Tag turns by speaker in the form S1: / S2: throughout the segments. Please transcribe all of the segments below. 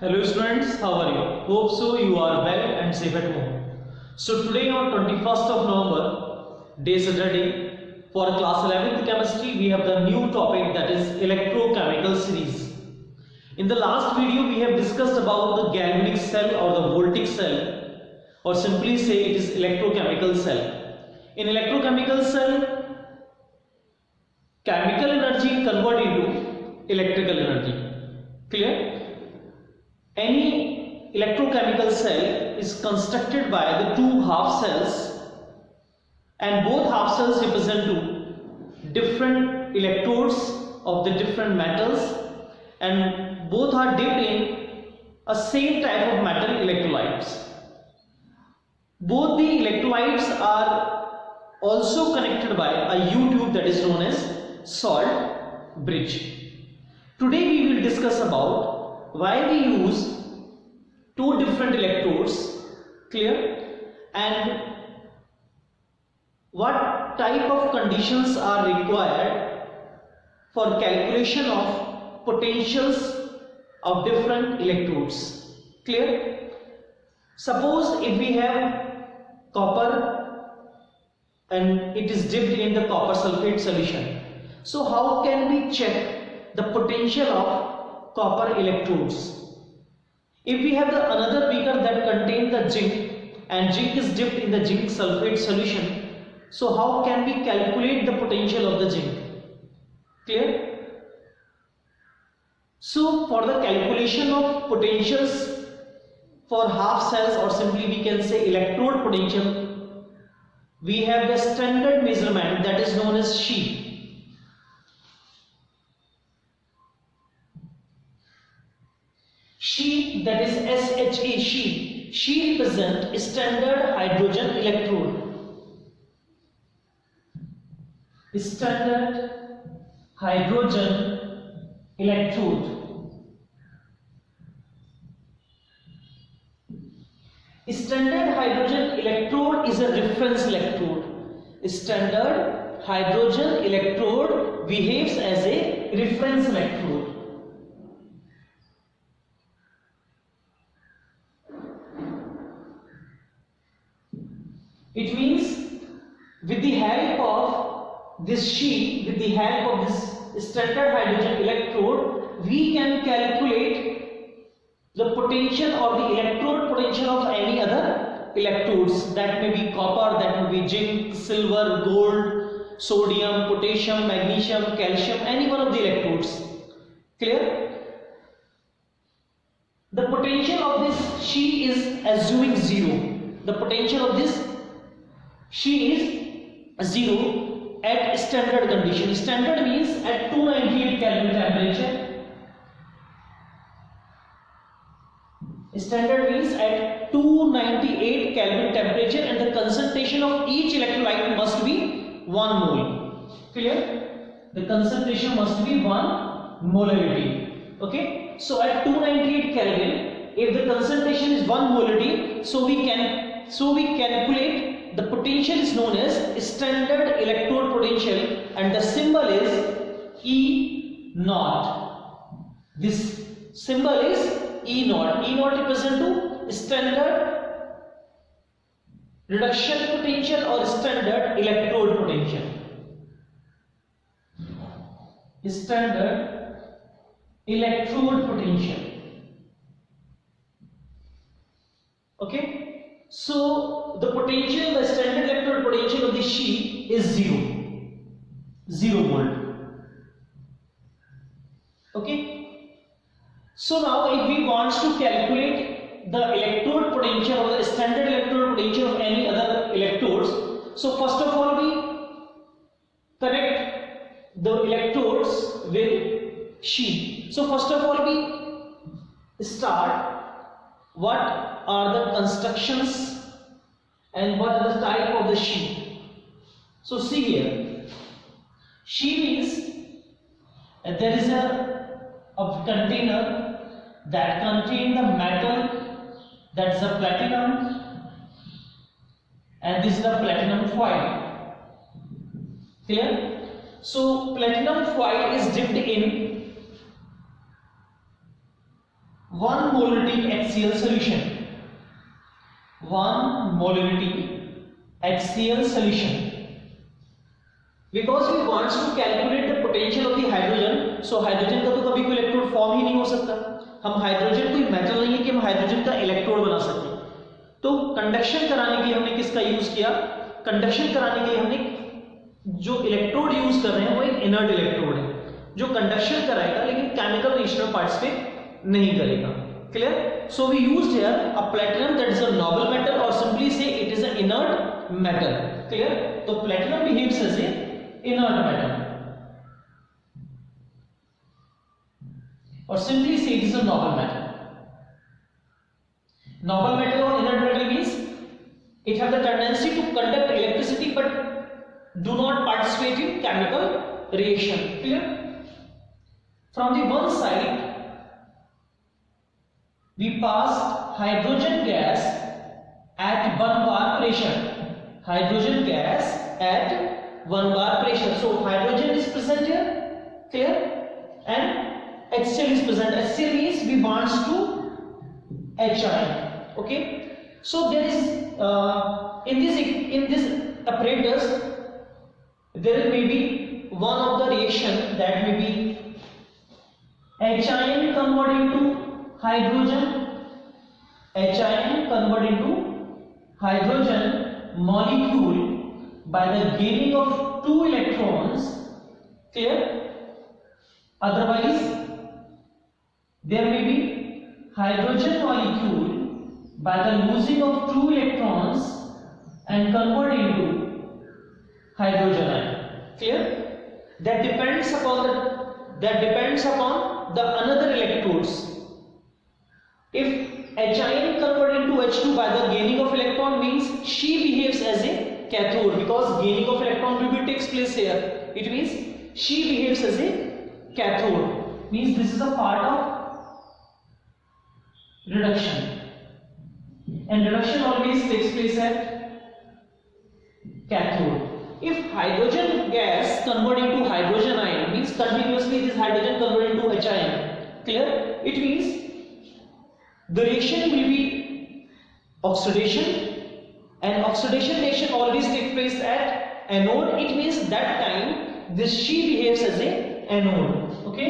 S1: Hello students, how are you? Hope so you are well and safe at home. So today on 21st of November, day Saturday, for class 11th chemistry we have the new topic, that is electrochemical series. In the last video we have discussed about the galvanic cell or the voltaic cell, or simply say it is electrochemical cell. In electrochemical cell, chemical energy converted into electrical energy. Clear? Any electrochemical cell is constructed by the two half cells, and both half cells represent two different electrodes of the different metals, and both are dipped in a same type of metal electrolytes. Both the electrolytes are also connected by a U-tube that is known as salt bridge. Today we will discuss about why we use two different electrodes, clear, and what type of conditions are required for calculation of potentials of different electrodes. Clear? Suppose if we have copper and it is dipped in the copper sulfate solution, so how can we check the potential of copper electrodes? If we have another beaker that contains the zinc and zinc is dipped in the zinc sulfate solution, so how can we calculate the potential of the zinc? Clear? So for the calculation of potentials for half cells, or simply we can say electrode potential, we have the standard measurement that is known as She. She, that is SHE, She represent standard hydrogen electrode. Standard hydrogen electrode. Standard hydrogen electrode is a reference electrode. Standard hydrogen electrode behaves as a reference electrode. It means with the help of this She, with the help of this standard hydrogen electrode, we can calculate the potential or the electrode potential of any other electrodes. That may be copper, that may be zinc, silver, gold, sodium, potassium, magnesium, calcium, any one of the electrodes. Clear? The potential of this She is assuming 0. The potential of this She is 0 at standard condition. Standard means at 298 Kelvin temperature. Standard means at 298 Kelvin temperature, and the concentration of each electrolyte must be 1 mole. Clear? The concentration must be 1 molarity. Okay? So at 298 Kelvin, if the concentration is 1 molarity, so we calculate the potential is known as standard electrode potential, and the symbol is E0. This symbol is E0. E0 represents to standard reduction potential or standard electrode potential. Standard electrode potential. Okay? So the potential, the standard electrode potential of the She is 0 volt. Okay. So now if we want to calculate the electrode potential or the standard electrode potential of any other electrodes, so first of all we connect the electrodes with She. So first of all we start what are the constructions and what is the type of the She. So see here, She means there is a container that contains the metal, that's the platinum, and this is the platinum foil. Clear? So platinum foil is dipped in 1 molarity HCl solution. 1 molarity HCl solution. Because we want to calculate the potential of the hydrogen, so hydrogen का तो कभी कोई electrode form ही नहीं हो सकता. हम hydrogen कोई metal नहीं है कि हम हाइड्रोजन का इलेक्ट्रोड बना सकें. तो कंडक्शन कराने के लिए हमने किसका यूज किया? कंडक्शन कराने के लिए हमने जो इलेक्ट्रोड यूज कर रहे हैं वो एक इनर्ट इलेक्ट्रोड है जो कंडक्शन कराएगा लेकिन केमिकल रिएक्शन में पार्टिसिपेट नहीं करेगा. Clear? So we used here a platinum that is a noble metal और simply say it is a inert metal. Clear? तो platinum behaves as a inert metal or simply say it is a noble metal. Noble metal or inert metal means it have the tendency to conduct electricity but do not participate in chemical reaction. Clear? From the one side we passed hydrogen gas at 1 bar pressure. Hydrogen gas at 1 bar pressure. So hydrogen is present here. Clear? And HCl is present. HCl means we bonds to H ion. Okay. So there is in this apparatus there may be one of the reaction that may be H ion converted into hydrogen. H ion converted into hydrogen molecule by the gaining of 2 electrons. Clear? Otherwise there may be hydrogen molecule by the losing of 2 electrons and converted into hydrogen ion. Clear? That depends upon the another electrodes. If H ion converted into H2 by the gaining of electron means she behaves as a cathode because gaining of electron will be takes place here. It means she behaves as a cathode. Means this is a part of reduction, and reduction always takes place at cathode. If hydrogen gas convert into hydrogen ion means continuously this hydrogen convert into H ion. Clear? It means the reaction will be oxidation, and oxidation reaction always takes place at anode. It means that time this she behaves as a anode. Okay.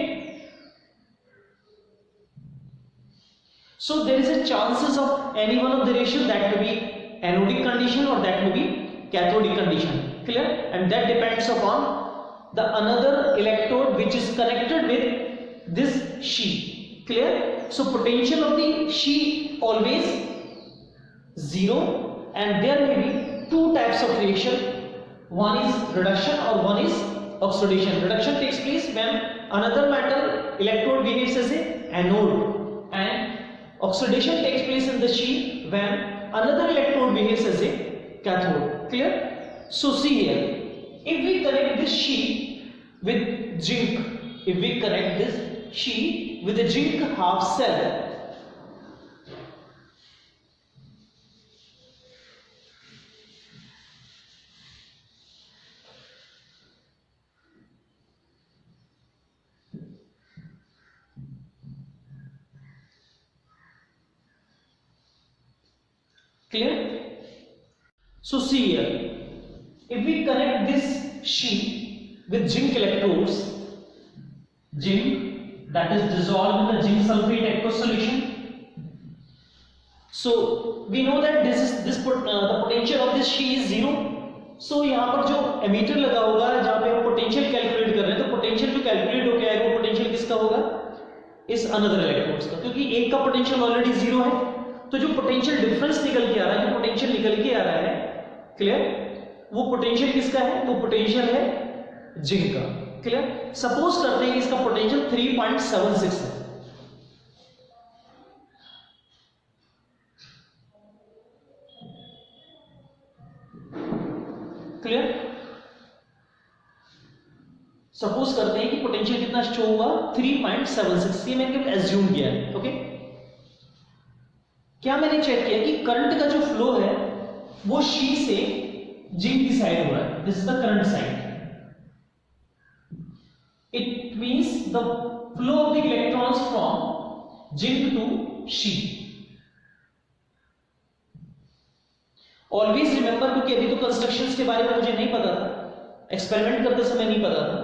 S1: So there is a chances of any one of the reaction that may be anodic condition or that may be cathodic condition. Clear? And that depends upon the another electrode which is connected with this she. Clear? So potential of the she always 0, and there may be 2 types of reaction. One is reduction or one is oxidation. Reduction takes place when another metal electrode behaves as a anode, and oxidation takes place in the she when another electrode behaves as a cathode. Clear? So see here, if we connect this she with zinc, half cell, clear? So see here, if we connect this she with zinc electrodes, zinc that is dissolved in the zinc sulfate aqueous solution, so we know that the potential of this she is 0. So यहाँ पर जो ammeter लगा होगा जहाँ पे हम potential calculate कर रहे हैं, तो पोटेंशियल जो कैलकुलेट होकर आएगा वो पोटेंशियल किसका होगा? इस अनदर इलेक्ट्रोड्स का, क्योंकि एक का पोटेंशियल ऑलरेडी 0 है. तो जो पोटेंशियल डिफरेंस निकल के आ रहा है, जो पोटेंशियल निकल के आ रहा है, क्लियर, वो पोटेंशियल किसका है? वो पोटेंशियल है जिंक का. क्लियर? सपोज करते हैं कि इसका पोटेंशियल 3.76 है. क्लियर? सपोज करते हैं कि पोटेंशियल कितना शो होगा? 3.76. ये मैंने एज्यूम किया है. ओके, क्या मैंने चेक किया कि करंट का जो फ्लो है वो शी से जिंक की साइड हो रहा है. This is the current side. It means the flow of the electrons from zinc to she. Always remember, क्योंकि अभी तो कंस्ट्रक्शंस के बारे में मुझे नहीं पता था, एक्सपेरिमेंट करते समय नहीं पता था,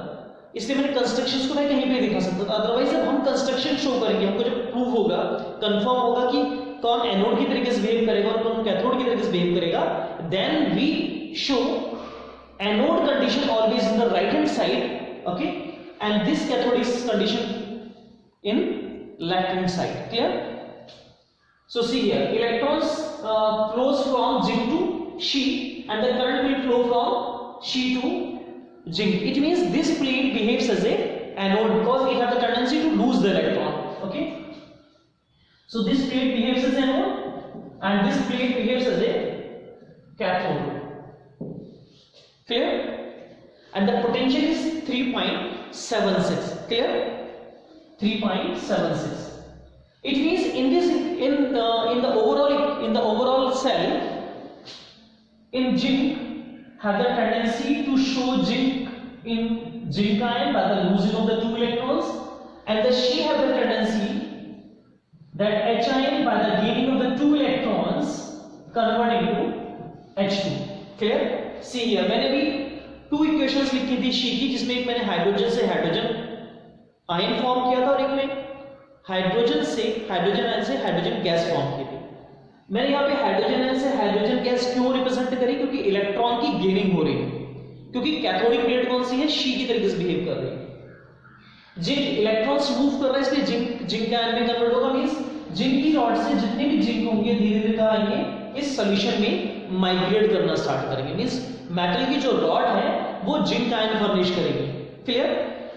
S1: इसलिए मैंने कंस्ट्रक्शंस को मैं कहीं पे दिखा सकता था। अदरवाइज जब हम कंस्ट्रक्शन शो करेंगे, हमको जब प्रूव होगा, कंफर्म होगा कि कौन एनोड की तरीके से बिहेव करेगा और कौन कैथोड की तरीके से बिहेव करेगा, then we show anode condition always in the right hand side, okay, and this cathode is condition in left hand side. Clear? So see here, electrons flows from zinc to She, and the current will flow from She to zinc. It means this plate behaves as a anode because it has the tendency to lose the electron. Okay. So this plate behaves as anode, and this plate behaves as a cathode. Clear? And the potential is 3.76. Clear? 3.76. It means in the overall cell, in zinc have the tendency to show zinc in zinc ion by the losing of the 2 electrons, and the She have the tendency that H ion by the gaining of the 2 electrons convert into H2. Clear? See here, मैंने भी 2 equations लिखी थी She की, जिसमें एक मैंने hydrogen से hydrogen ion form किया था और एक में हाइड्रोजन आयन से हाइड्रोजन गैस फॉर्म की थी। मैंने यहाँ पे हाइड्रोजन आयन से हाइड्रोजन गैस क्यों रिप्रेजेंट करी? क्योंकि इलेक्ट्रॉन की गेनिंग हो रही है, क्योंकि कैथोडिक प्लेट कौन सी है? शी की तरीके से बिहेव कर रही है। जिंक इलेक्ट्रॉन्स मूव कर रहा है, इसलिए जिंक आयन में कन्वर्ट होगा। मींस जिंक की रॉड से जितने भी जिंक होंगे धीरे धीरे कहाँ आएंगे? इस सॉल्यूशन में माइग्रेट करना स्टार्ट करेंगे। मींस मेटल की जो रॉड है वो जिंक आयन फर्निश करेगी। क्लियर?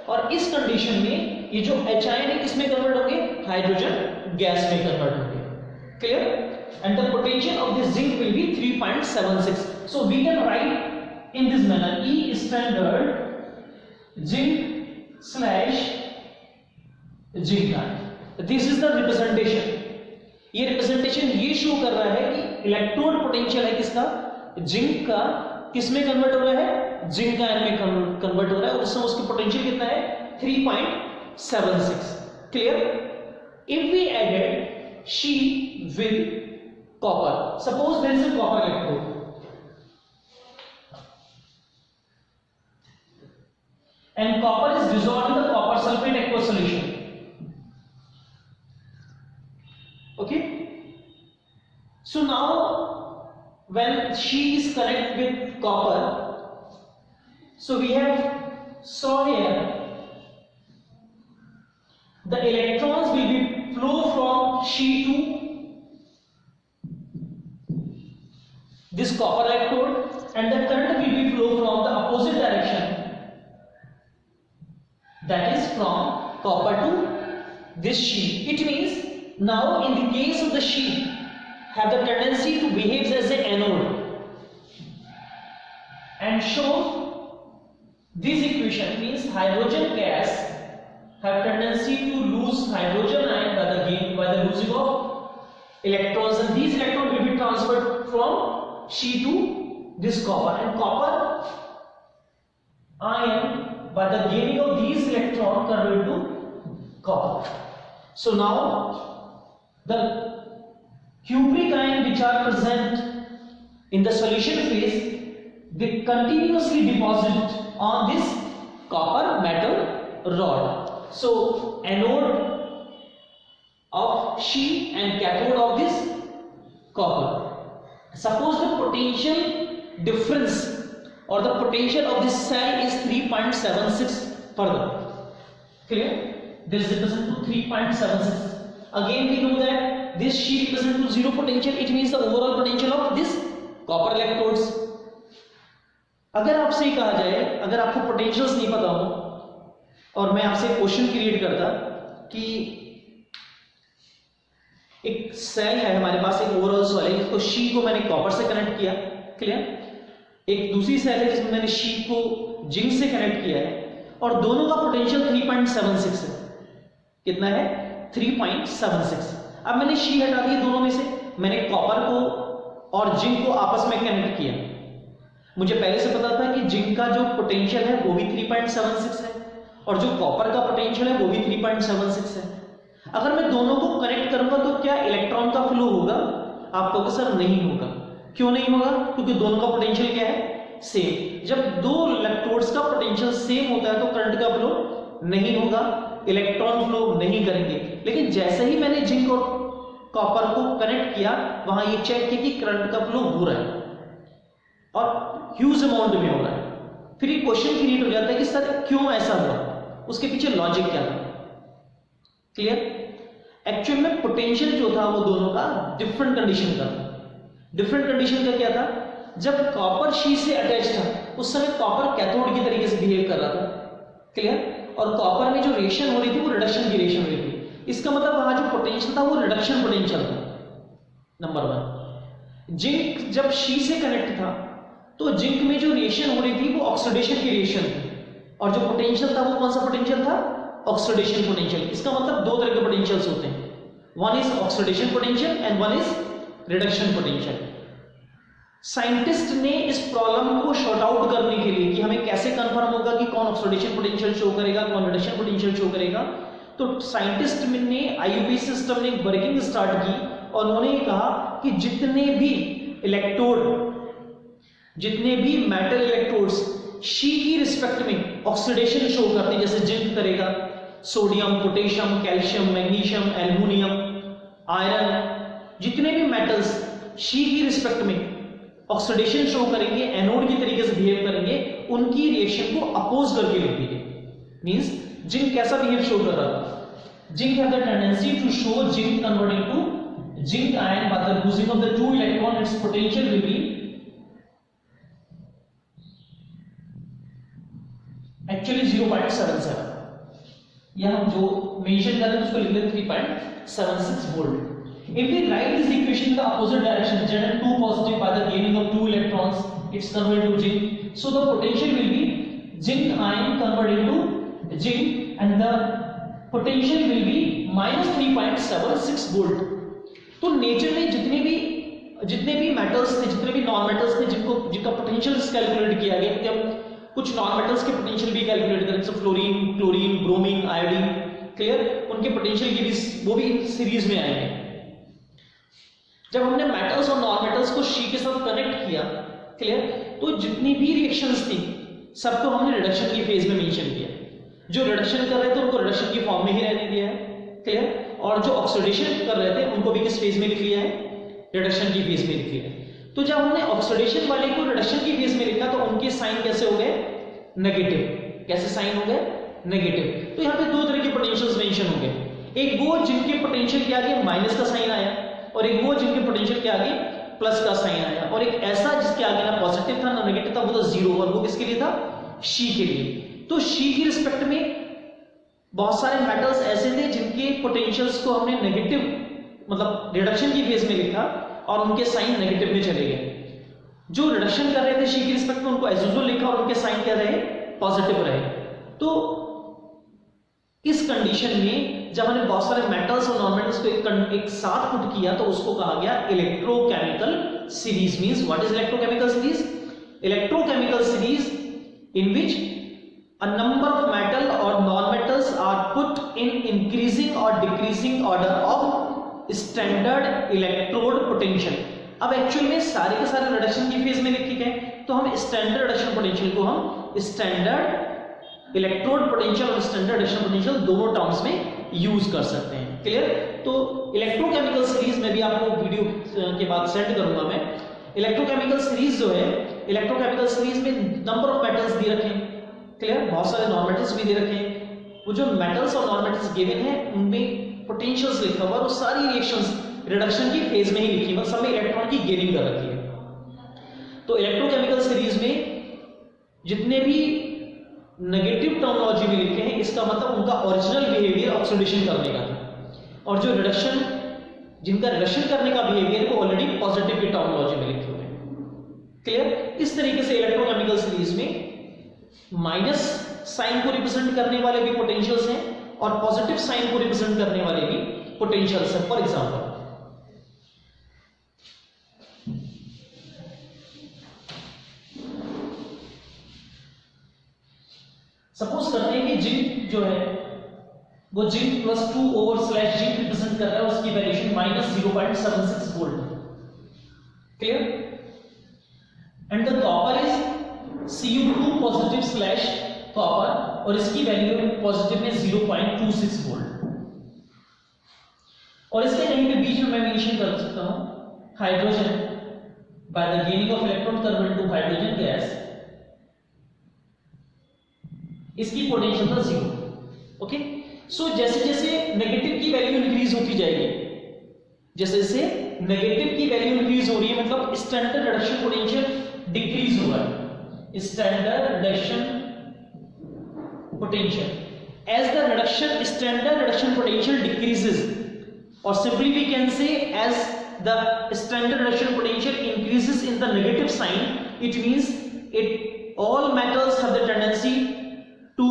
S1: और इस कंडीशन में ये जो H आयन है किसमें कन्वर्ट होंगे? हाइड्रोजन गैस में कन्वर्ट होंगे। Clear? And the potential of this zinc will be 3.76. So we can write in this manner, E standard zinc slash zinc ion. This is the representation. ये representation ये show कर रहा है कि electrode potential है किसका? Zinc का। किसमें कन्वर्ट हो रहा है? जिंक आयन में कन्वर्ट हो रहा है, और उस समय उसकी पोटेंशियल कितना है? 3.76. Clear? If we added She with copper, suppose there is a copper electrode, and copper is dissolved in the copper sulfate aqueous solution. Okay? So now when She is connected with copper, so we have saw here the electrons will be flow from She to this copper electrode, and the current will be flow from the opposite direction, that is from copper to this She. It means now in the case of the She have the tendency to behave as an anode, and show this equation means hydrogen gas have tendency to lose hydrogen ion by the losing of electrons, and these electrons will be transferred from She to this copper, and copper ion by the gaining of these electrons convert to copper. So now the cupric ion which are present in the solution phase, they continuously deposit on this copper metal rod. So anode of She and cathode of this copper. Suppose the potential difference or the potential of this cell is 3.76 further. Clear? This represents to 3.76. Again we know that this She represents to 0 potential. It means the overall potential of this copper electrodes. अगर आपसे ही कहा जाए, अगर आपको potentials नहीं पता हो और मैं आपसे क्वेश्चन क्रिएट करता कि एक सेल है हमारे पास, एक ओवरऑल सेल है, इसको She को मैंने कॉपर से कनेक्ट किया। क्लियर? एक दूसरी सेल है जिसमें मैंने She को जिंक से कनेक्ट किया है, और दोनों का पोटेंशियल 3.76 है। कितना है? 3.76। अब मैंने She हटा दी दोनों में से, मैंने कॉपर को और जिंक को आपस में कनेक्ट किया। मुझे पहले से पता था कि जिंक का जो पोटेंशियल है वो भी 3.76 है, और जो कॉपर का पोटेंशियल है वो भी 3.76 है। अगर मैं दोनों को कनेक्ट करूंगा तो क्या इलेक्ट्रॉन का फ्लो होगा? आप कहोगे सर नहीं होगा। क्यों नहीं होगा? क्योंकि दोनों का पोटेंशियल क्या है? सेम। जब दो इलेक्ट्रोड्स का पोटेंशियल सेम होता है तो करंट का फ्लो नहीं होगा, इलेक्ट्रॉन फ्लो नहीं करेंगे। लेकिन जैसे ही मैंने जिंक और कॉपर को कनेक्ट किया, वहां ये चेक किया कि करंट का फ्लो हो रहा है और ह्यूज अमाउंट में हो रहा है। फिर ये क्वेश्चन क्रिएट हो जाता है कि सर क्यों ऐसा हुआ, उसके पीछे लॉजिक क्या था? क्लियर? एक्चुअल में पोटेंशियल जो था वो दोनों का डिफरेंट कंडीशन का था। डिफरेंट कंडीशन का क्या था? जब कॉपर शीट से अटैच था उस समय कॉपर कैथोड की तरीके से बिहेव कर रहा था। क्लियर? और कॉपर में जो रिएक्शन हो रही थी वो रिडक्शन की रिएक्शन हो रही थी। इसका मतलब वहां जो पोटेंशियल था वो रिडक्शन पोटेंशियल था, नंबर वन। जिंक जब शी से कनेक्ट था तो जिंक में जो रिएक्शन हो रही थी वो ऑक्सीडेशन की रिएक्शन थी, और जो पोटेंशियल था वो कौन सा पोटेंशियल था? Oxidation potential. इसका मतलब दो तरह के पोटेंशियल्स होते हैं, one is oxidation potential and one is reduction potential. Scientist ने इस प्रॉब्लम को शॉर्ट आउट करने के लिए कि हमें कैसे कंफर्म होगा कि कौन ऑक्सीडेशन पोटेंशियल शो करेगा, कौन रिडक्शन पोटेंशियल शो करेगा, तो साइंटिस्ट ने आईयूपी सिस्टम ने वर्किंग स्टार्ट की और उन्होंने कहा कि जितने भी इलेक्ट्रोड, जितने भी मेटल इलेक्ट्रोड्स शी की रिस्पेक्ट में ऑक्सीडेशन शो करते हैं, जैसे जिंक करेगा, sodium, potassium, calcium, magnesium, aluminium, iron, जितने भी मेटल्स शी की रिस्पेक्ट में ऑक्सीडेशन शो करेंगे, एनोड की तरीके से बिहेव करेंगे, उनकी रिएक्शन को अपोज करके लिख दीजिए। मींस जिंक कैसा बिहेव शो कर रहा था? Zinc have the tendency to show zinc converting to zinc ion by the losing of the two electron, it's potential will be actually 0.77। यह हम जो मेंशन कर रहे हैं उसको लिख लेते 3.76 volt. If we write this equation in the opposite direction, Zn2 positive by the gaining of 2 electrons, it's converted to zinc. So the potential will be zinc ion converted to zinc and the potential will be minus 3.76 volt. तो nature में जितने भी metals थे, जितने भी non metals थे जिनका potential calculate किया गया, जब कुछ नॉन मेटल्स के पोटेंशियल भी कैलकुलेट करें, जैसे fluorine, chlorine, bromine, iodine, clear, उनके पोटेंशियल की भी वो भी सीरीज में आएंगे। जब हमने मेटल्स और नॉन मेटल्स को शी के साथ कनेक्ट किया, क्लियर, तो जितनी भी रिएक्शंस थी सबको हमने रिडक्शन की फेज में मेंशन किया। जो रिडक्शन कर रहे थे उनको रिडक्शन की फॉर्म में ही रहने दिया है, क्लियर, और जो ऑक्सीडेशन कर रहे थे उनको भी किस फेज में लिख लिया है? रिडक्शन की फेज में लिख लिया है। तो जब हमने ऑक्सीडेशन वाले को रिडक्शन की फेज में लिखा तो उनके साइन कैसे हो गए? नेगेटिव। कैसे साइन हो गए? नेगेटिव। तो यहाँ पे दो तरह के पोटेंशियल्स मेंशन हो गए, एक वो जिनके पोटेंशियल के आगे माइनस का साइन आया और एक वो जिनके पोटेंशियल के आगे प्लस का साइन आया, और एक ऐसा जिसके आगे ना पॉजिटिव था ना नेगेटिव था, वो तो जीरो, और वो किसके लिए था? शी के लिए। तो शी की रिस्पेक्ट में बहुत सारे मेटल्स ऐसे थे जिनके पोटेंशियल्स को हमने नेगेटिव मतलब रिडक्शन की फेज में लिखा और उनके साइन नेगेटिव में चले गए। जो रिडक्शन कर रहे थे शी की रिस्पेक्ट में उनको एज यूजुअल लिखा और उनके साइन क्या रहे? पॉजिटिव रहे। तो इस कंडीशन में जब हमने बहुत सारे मेटल्स और नॉन मेटल्स को एक साथ पुट किया तो उसको कहा गया electrochemical series. Means what is electrochemical series? Electrochemical series in which a number of metal or non-metals are put in increasing or decreasing order of standard electrode potential। अब actual में सारे के सारे रिडक्शन की फेज में लिखे गए, तो हम स्टैंडर्ड रिडक्शन पोटेंशियल को हम स्टैंडर्ड इलेक्ट्रोड पोटेंशियल और स्टैंडर्ड रिडक्शन पोटेंशियल दोनों टर्म्स में यूज कर सकते हैं। क्लियर? तो इलेक्ट्रोकेमिकल सीरीज में भी आपको वीडियो के बाद सेंड करूंगा मैं। इलेक्ट्रोकेमिकल सीरीज जो है, इलेक्ट्रोकेमिकल सीरीज में नंबर ऑफ मेटल्स दे रखे हैं, क्लियर, बहुत सारे नॉन मेटल्स भी दे रखे हैं। वो जो मेटल्स और नॉन मेटल्स गिवन है उनमें पोटेंशियल्स लिखा हुआ है और सारी रिएक्शंस रिडक्शन की फेज में ही लिखी है, मतलब सब में इलेक्ट्रॉन की गेनिंग कर रखी है। तो इलेक्ट्रोकेमिकल सीरीज में जितने भी नेगेटिव टर्मिनोलॉजी में लिखे हैं इसका मतलब उनका ओरिजिनल बिहेवियर ऑक्सीडेशन करने का था, और जो रिडक्शन जिनका रिडक्शन करने का बिहेवियर वो ऑलरेडी पॉजिटिव की टर्मिनोलॉजी में लिखे हुए हैं। क्लियर? इस तरीके से इलेक्ट्रोकेमिकल सीरीज में माइनस साइन को रिप्रेजेंट करने वाले भी पोटेंशियल्स हैं और पॉजिटिव साइन को रिप्रेजेंट करने वाले भी पोटेंशियल्स हैं। फॉर एग्जांपल सपोज करते हैं कि जिंक जो है वो zinc plus 2 over slash zinc represent कर रहा है, उसकी valuation minus 0.76 volt. Clear? And the copper is Cu2 positive slash copper, और इसकी वैल्यू पॉजिटिव में 0.26 वोल्ट। और इसके कहीं पे बीच में मैं मेंशन कर सकता हूं hydrogen by the gaining of electron convert to hydrogen gas, इसकी पोटेंशियल था 0। ओके, सो जैसे जैसे नेगेटिव की वैल्यू इंक्रीज होती जाएगी, जैसे जैसे नेगेटिव की वैल्यू इंक्रीज हो रही है, मतलब स्टैंडर्ड रिडक्शन पोटेंशियल डिक्रीज हो रहा है। Standard reduction potential, as the standard reduction potential decreases, or simply we can say as the standard reduction potential increases in the negative sign, it means all metals have the tendency to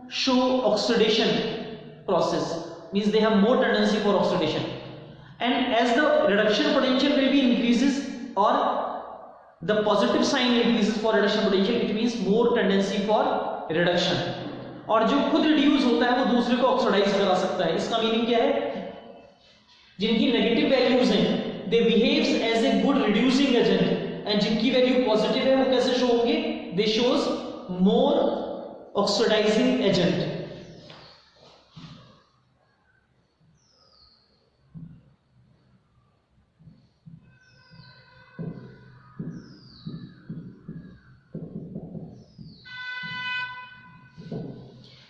S1: show oxidation process, means they have more tendency for oxidation. And as the reduction potential will be increases, or the positive sign increases for reduction potential, it means more tendency for reduction. और जो खुद reduce होता है वो दूसरे को oxidise करा सकता है। इसका मीनिंग क्या है? जिनकी नेगेटिव वैल्यूज हैं they behaves as a good reducing agent, and जिनकी वैल्यू पॉजिटिव है वो कैसे शो होंगे? They shows more oxidising agent.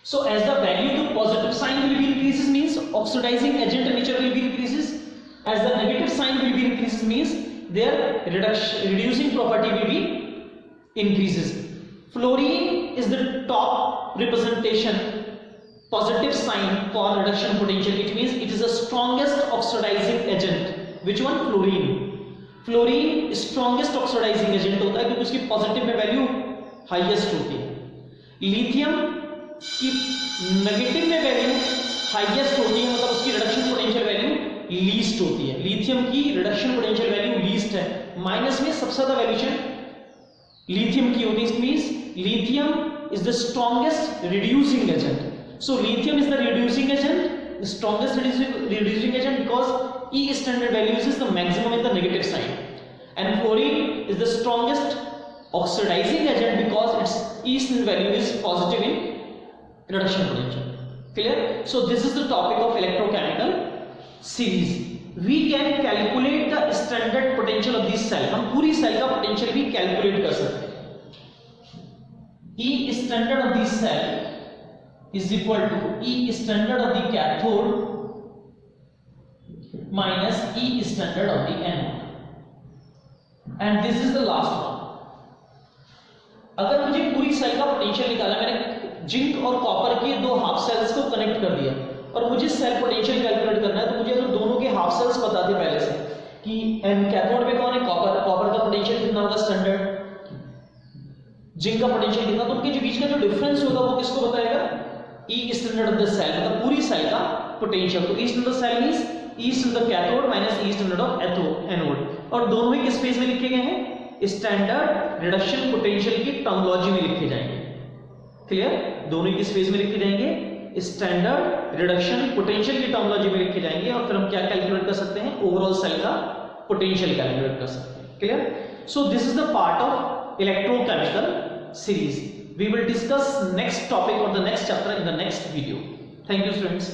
S1: So as the value to positive sign will be increases, means oxidizing agent nature will be increases. As the negative sign will be increases, means their reducing property will be increases. Fluorine is the top representation positive sign for reduction potential. It means it is the strongest oxidizing agent. Which one? Fluorine. Fluorine strongest oxidizing agent होता है क्योंकि उसकी positive में value highest होती है। Lithium की negative में value highest होती है, मतलब उसकी रिडक्शन पोटेंशियल वैल्यू लीस्ट होती है। लिथियम की रिडक्शन पोटेंशियल वैल्यू लीस्ट है, माइनस में सबसे ज्यादा वैल्यूएशन लिथियम की होती है। Means lithium is the strongest reducing agent. So lithium is the reducing agent, strongest reducing agent because E standard values is the maximum in the negative sign, and fluorine is the strongest oxidizing agent because its E standard value is positive in reduction potential. Clear? So this is the topic of electrochemical series. We can calculate the standard potential of this cell. हम पूरी cell का potential भी calculate कर सकते हैं। E standard of this cell is equal to E standard of the cathode minus E standard of the anode, and this is the last one. अगर मुझे पूरी सेल का पोटेंशियल निकालना, मैंने जिंक और कॉपर के दो हाफ सेल्स को कनेक्ट कर दिया और मुझे सेल पोटेंशियल कैलकुलेट करना है, तो मुझे अगर दोनों के हाफ सेल्स पता थे पहले से कि कैथोड में कौन है, कॉपर का पोटेंशियल कितना होगा स्टैंडर्ड, जिंक का पोटेंशियल कितना, तो उनके जो बीच का जो डिफरेंस होगा वो किसको बताएगा? E standard of the cell, मतलब पूरी सेल का पोटेंशियल। तो E standard cell means E standard cathode minus E standard of anode, और दोनों ही किस फेज में लिखे गए हैं? स्टैंडर्ड रिडक्शन पोटेंशियल की टर्मिनोलॉजी में लिखे जाएंगे। क्लियर? दोनों ही किस फेज में लिखे जाएंगे? स्टैंडर्ड रिडक्शन पोटेंशियल की टर्मिनोलॉजी में लिखे जाएंगे, और फिर हम क्या कैलकुलेट कर सकते हैं? ओवरऑल सेल का पोटेंशियल कैलकुलेट कर सकते हैं। Clear? So this is the part of electrochemical series. We will discuss next topic or the next chapter in the next video. Thank you, students.